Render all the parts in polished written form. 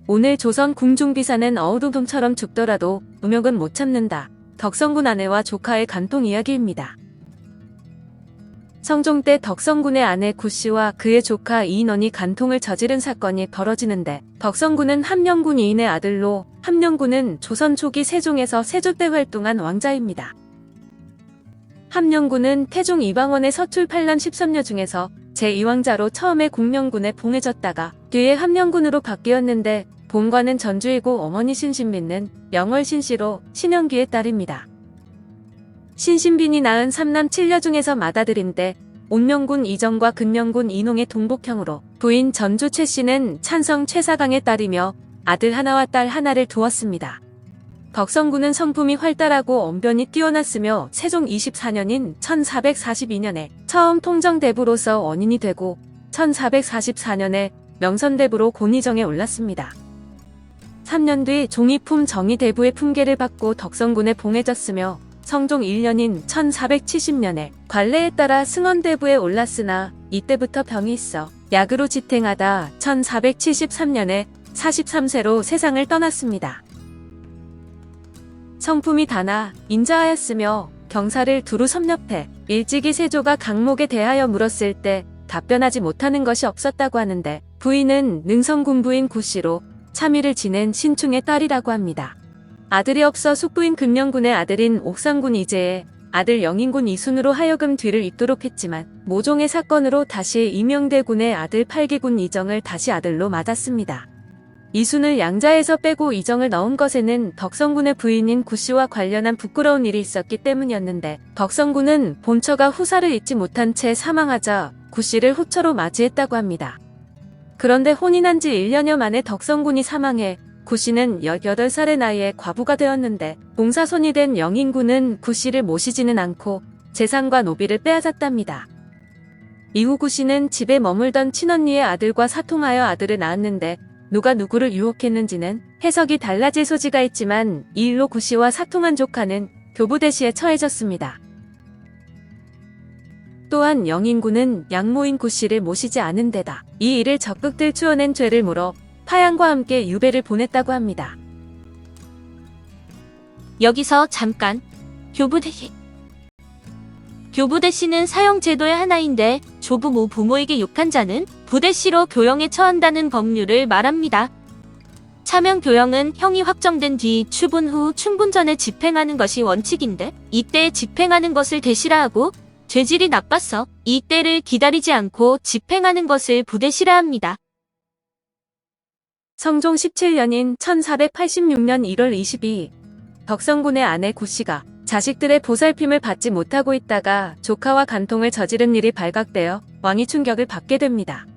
오늘 조선 궁중비사는 어우동통처럼 죽더라도 우명은 못 참는다. 덕성군 아내와 조카의 간통 이야기입니다. 성종 때 덕성군의 아내 구씨와 그의 조카 이인원이 간통을 저지른 사건이 벌어지는데, 덕성군은 함령군 이인의 아들로, 함령군은 조선 초기 세종에서 세조 때 활동한 왕자입니다. 함령군은 태종 이방원의 서출 8남 13녀 중에서 제2왕자로 처음에 공명군에 봉해졌다가 뒤에 함령군으로 바뀌었는데, 본관은 전주이고 어머니 신신빈은 명월 신씨로 신영기의 딸입니다. 신신빈이 낳은 3남 7녀 중에서 맏아들인데, 온명군 이정과 근명군 이농의 동복형으로, 부인 전주 최씨는 찬성 최사강의 딸이며 아들 하나와 딸 하나를 두었습니다. 덕성군은 성품이 활달하고 언변이 뛰어났으며 세종 24년인 1442년에 처음 통정대부로서 원인이 되고 1444년에 명선대부로 곤의정에 올랐습니다. 3년 뒤 종이품 정의대부의 품계를 받고 덕성군에 봉해졌으며 성종 1년인 1470년에 관례에 따라 승원대부에 올랐으나 이때부터 병이 있어 약으로 지탱하다 1473년에 43세로 세상을 떠났습니다. 성품이 다나 인자하였으며 경사를 두루 섭렵해 일찍이 세조가 강목에 대하여 물었을 때 답변하지 못하는 것이 없었다고 하는데, 부인은 능성군부인 구씨로 참의를 지낸 신충의 딸이라고 합니다. 아들이 없어 숙부인 근명군의 아들인 옥상군 이재의 아들 영인군 이순으로 하여금 뒤를 잇도록 했지만, 모종의 사건으로 다시 이명대군의 아들 팔기군 이정을 다시 아들로 맞았습니다. 이순을 양자에서 빼고 이정을 넣은 것에는 덕성군의 부인인 구씨와 관련한 부끄러운 일이 있었기 때문이었는데, 덕성군은 본처가 후사를 잊지 못한 채 사망하자 구씨를 후처로 맞이했다고 합니다. 그런데 혼인한 지 1년여 만에 덕성군이 사망해 구씨는 18살의 나이에 과부가 되었는데, 봉사손이 된 영인군은 구씨를 모시지는 않고 재산과 노비를 빼앗았답니다. 이후 구씨는 집에 머물던 친언니의 아들과 사통하여 아들을 낳았는데, 누가 누구를 유혹했는지는 해석이 달라질 소지가 있지만, 이 일로 구씨와 사통한 조카는 교부대시에 처해졌습니다. 또한 영인군은 양모인 구씨를 모시지 않은 데다 이 일을 적극 들추어낸 죄를 물어 파양과 함께 유배를 보냈다고 합니다. 여기서 잠깐. 교부대시는 사형제도의 하나인데, 조부모 부모에게 욕한 자는 부대시로 교형에 처한다는 법률을 말합니다. 차명 교형은 형이 확정된 뒤 추분 후 춘분 전에 집행하는 것이 원칙인데, 이때 집행하는 것을 대시라 하고 죄질이 나빠서 이때를 기다리지 않고 집행하는 것을 부대시라 합니다. 성종 17년인 1486년 1월 22일, 덕성군의 아내 구씨가 자식들의 보살핌을 받지 못하고 있다가 조카와 간통을 저지른 일이 발각되어 왕이 충격을 받게 됩니다.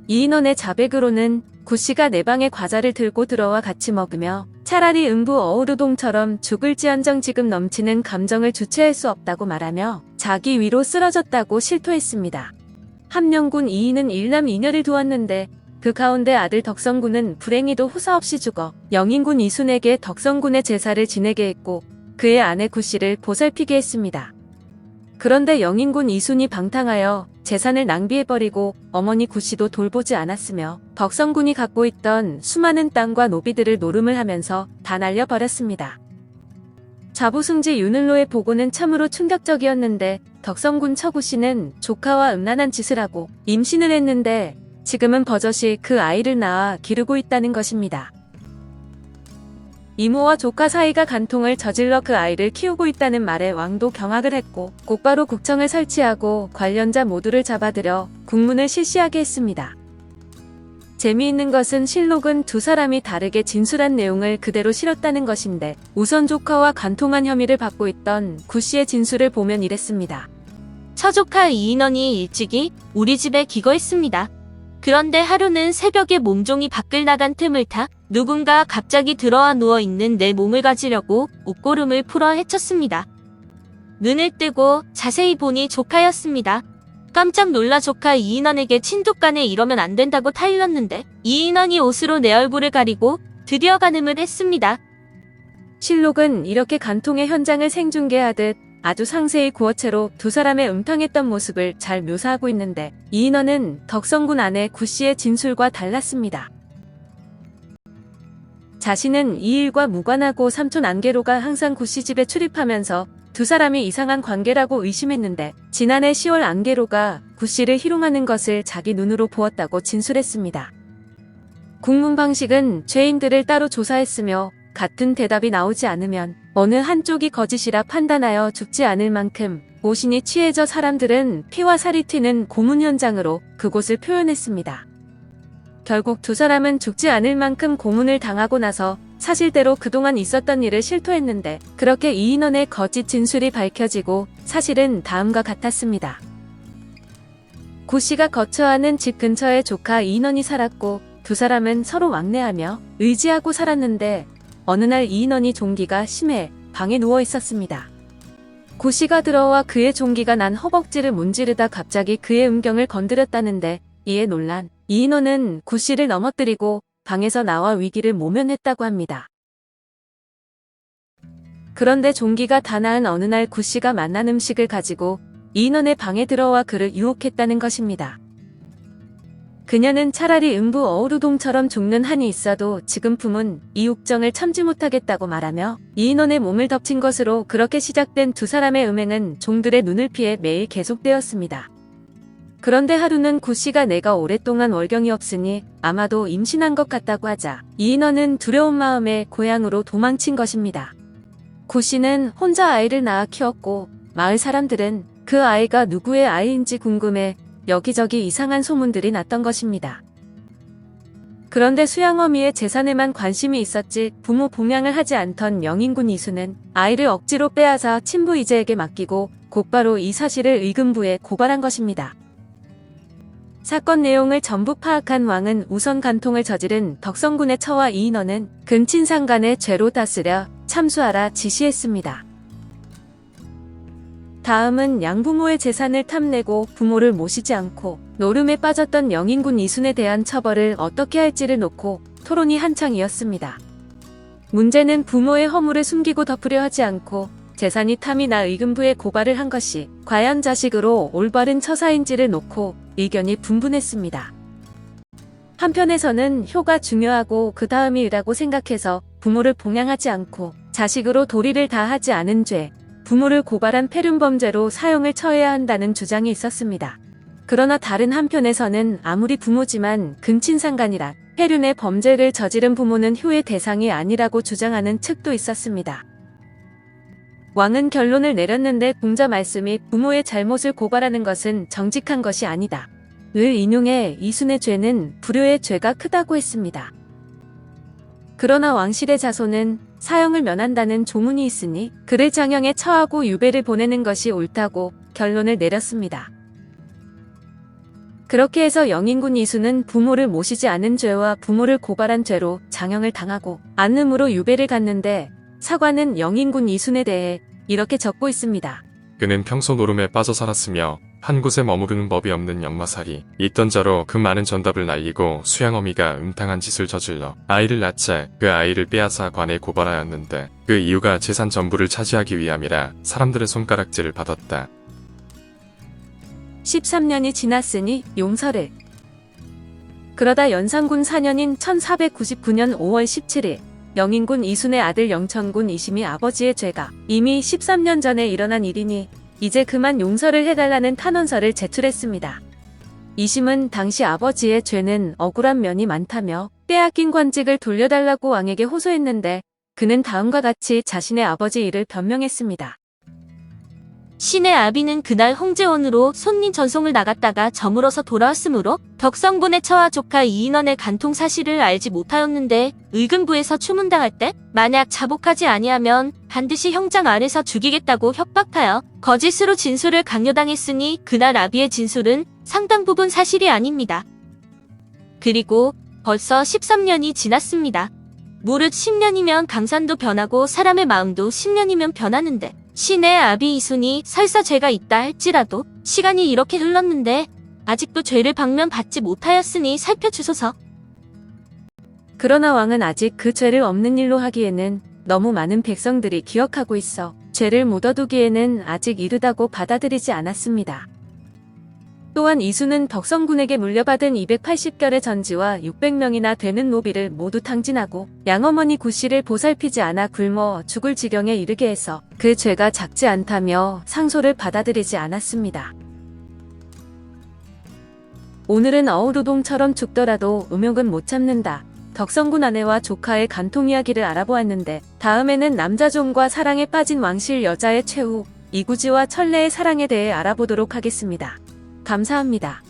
이인원의 자백으로는 구씨가 내 방에 과자를 들고 들어와 같이 먹으며 차라리 음부 어우르동처럼 죽을지언정 지금 넘치는 감정을 주체할 수 없다고 말하며 자기 위로 쓰러졌다고 실토했습니다. 함령군 이인은 1남 2녀를 두었는데, 그 가운데 아들 덕성군은 불행히도 후사 없이 죽어 영인군 이순에게 덕성군의 제사를 지내게 했고, 그의 아내 구씨를 보살피게 했습니다. 그런데 영인군 이순이 방탕하여 재산을 낭비해버리고 어머니 구씨도 돌보지 않았으며, 덕성군이 갖고 있던 수많은 땅과 노비들을 노름을 하면서 다 날려버렸습니다. 자부승지 윤을로의 보고는 참으로 충격적이었는데, 덕성군 처구씨는 조카와 음란한 짓을 하고 임신을 했는데 지금은 버젓이 그 아이를 낳아 기르고 있다는 것입니다. 이모와 조카 사이가 간통을 저질러 그 아이를 키우고 있다는 말에 왕도 경악을 했고, 곧바로 국청을 설치하고 관련자 모두를 잡아들여 국문을 실시하게 했습니다. 재미있는 것은 실록은 두 사람이 다르게 진술한 내용을 그대로 실었다는 것인데, 우선 조카와 간통한 혐의를 받고 있던 구씨의 진술을 보면 이랬습니다. 처조카 이인원이 일찍이 우리 집에 기거했습니다. 그런데 하루는 새벽에 몸종이 밖을 나간 틈을 타 누군가 갑자기 들어와 누워있는 내 몸을 가지려고 옷고름을 풀어 헤쳤습니다. 눈을 뜨고 자세히 보니 조카였습니다. 깜짝 놀라 조카 이인원에게 친족간에 이러면 안 된다고 타일렀는데, 이인원이 옷으로 내 얼굴을 가리고 드디어 간음을 했습니다. 실록은 이렇게 간통의 현장을 생중계하듯 아주 상세히 구어체로 두 사람의 음탕했던 모습을 잘 묘사하고 있는데, 이인원은 덕성군 아내 구씨의 진술과 달랐습니다. 자신은 이 일과 무관하고 삼촌 안개로가 항상 구씨 집에 출입하면서 두 사람이 이상한 관계라고 의심했는데 지난해 10월 안개로가 구씨를 희롱하는 것을 자기 눈으로 보았다고 진술했습니다. 국문 방식은 죄인들을 따로 조사했으며 같은 대답이 나오지 않으면 어느 한쪽이 거짓이라 판단하여 죽지 않을 만큼 모신이 취해져 사람들은 피와 살이 튀는 고문 현장으로 그곳을 표현했습니다. 결국 두 사람은 죽지 않을 만큼 고문을 당하고 나서 사실대로 그동안 있었던 일을 실토했는데 그렇게 이 인원의 거짓 진술이 밝혀지고 사실은 다음과 같았습니다. 구 씨가 거처하는 집 근처에 조카 이인원이 살았고 두 사람은 서로 왕래하며 의지하고 살았는데 어느 날 이인원이 종기가 심해 방에 누워 있었습니다. 구 씨가 들어와 그의 종기가 난 허벅지를 문지르다 갑자기 그의 음경을 건드렸다는데 이에 놀란 이인원은 구 씨를 넘어뜨리고 방에서 나와 위기를 모면했다고 합니다. 그런데 종기가 다 나은 어느 날 구 씨가 만난 음식을 가지고 이인원의 방에 들어와 그를 유혹했다는 것입니다. 그녀는 차라리 음부 어우루동처럼 죽는 한이 있어도 지금 품은 이 uk정을 참지 못하겠다고 말하며 이인원의 몸을 덮친 것으로 그렇게 시작된 두 사람의 음행은 종들의 눈을 피해 매일 계속되었습니다. 그런데 하루는 구 씨가 내가 오랫동안 월경이 없으니 아마도 임신한 것 같다고 하자 이인원은 두려운 마음에 고향으로 도망친 것입니다. 구 씨는 혼자 아이를 낳아 키웠고 마을 사람들은 그 아이가 누구의 아이인지 궁금해 여기저기 이상한 소문들이 났던 것입니다. 그런데 수양어미의 재산에만 관심이 있었지 부모 봉양을 하지 않던 영인군 이수는 아이를 억지로 빼앗아 친부 이재에게 맡기고 곧바로 이 사실을 의금부에 고발한 것입니다. 사건 내용을 전부 파악한 왕은 우선 간통을 저지른 덕성군의 처와 이인원은 근친상간의 죄로 다스려 참수하라 지시했습니다. 다음은 양부모의 재산을 탐내고 부모를 모시지 않고 노름에 빠졌던 영인군 이순에 대한 처벌을 어떻게 할지를 놓고 토론이 한창이었습니다. 문제는 부모의 허물을 숨기고 덮으려 하지 않고 재산이 탐이 나 의금부에 고발을 한 것이 과연 자식으로 올바른 처사인지를 놓고 의견이 분분했습니다. 한편에서는 효가 중요하고 그 다음이 의라고 생각해서 부모를 봉양하지 않고 자식으로 도리를 다하지 않은 죄, 부모를 고발한 폐륜범죄로 사형을 처해야 한다는 주장이 있었습니다. 그러나 다른 한편에서는 아무리 부모지만 근친상간이라 폐륜의 범죄를 저지른 부모는 효의 대상이 아니라고 주장하는 측도 있었습니다. 왕은 결론을 내렸는데 공자 말씀이 부모의 잘못을 고발하는 것은 정직한 것이 아니다. 을 인용해 이순의 죄는 불효의 죄가 크다고 했습니다. 그러나 왕실의 자손은 사형을 면한다는 조문이 있으니 그를 장형에 처하고 유배를 보내는 것이 옳다고 결론을 내렸습니다. 그렇게 해서 영인군 이수는 부모를 모시지 않은 죄와 부모를 고발한 죄로 장형을 당하고 안음으로 유배를 갔는데 사관은 영인군 이순에 대해 이렇게 적고 있습니다. 그는 평소 노름에 빠져 살았으며 한 곳에 머무르는 법이 없는 역마살이 있던 자로 그 많은 전답을 날리고 수양어미가 음탕한 짓을 저질러 아이를 낳자 그 아이를 빼앗아 관에 고발하였는데 그 이유가 재산 전부를 차지하기 위함이라 사람들의 손가락질을 받았다. 13년이 지났으니 용서를. 그러다 연산군 4년인 1499년 5월 17일 영인군 이순의 아들 영천군 이심이 아버지의 죄가 이미 13년 전에 일어난 일이니 이제 그만 용서를 해달라는 탄원서를 제출했습니다. 이심은 당시 아버지의 죄는 억울한 면이 많다며 빼앗긴 관직을 돌려달라고 왕에게 호소했는데 그는 다음과 같이 자신의 아버지 일을 변명했습니다. 신의 아비는 그날 홍제원으로 손님 전송을 나갔다가 저물어서 돌아왔으므로 덕성군의 처와 조카 이인원의 간통 사실을 알지 못하였는데 의금부에서 추문당할 때 만약 자복하지 아니하면 반드시 형장 아래서 죽이겠다고 협박하여 거짓으로 진술을 강요당했으니 그날 아비의 진술은 상당 부분 사실이 아닙니다. 그리고 벌써 13년이 지났습니다. 무릇 10년이면 강산도 변하고 사람의 마음도 10년이면 변하는데 신의 아비 이순이 설사 죄가 있다 할지라도 시간이 이렇게 흘렀는데 아직도 죄를 방면받지 못하였으니 살펴주소서. 그러나 왕은 아직 그 죄를 없는 일로 하기에는 너무 많은 백성들이 기억하고 있어 죄를 묻어두기에는 아직 이르다고 받아들이지 않았습니다. 또한 이수는 덕성군에게 물려받은 280결의 전지와 600명이나 되는 노비를 모두 탕진하고 양어머니 구씨를 보살피지 않아 굶어 죽을 지경에 이르게 해서 그 죄가 작지 않다며 상소를 받아들이지 않았습니다. 오늘은 어우도동처럼 죽더라도 음욕은 못 참는다. 덕성군 아내와 조카의 간통 이야기를 알아보았는데 다음에는 남자종과 사랑에 빠진 왕실 여자의 최후 이구지와 천래의 사랑에 대해 알아보도록 하겠습니다. 감사합니다.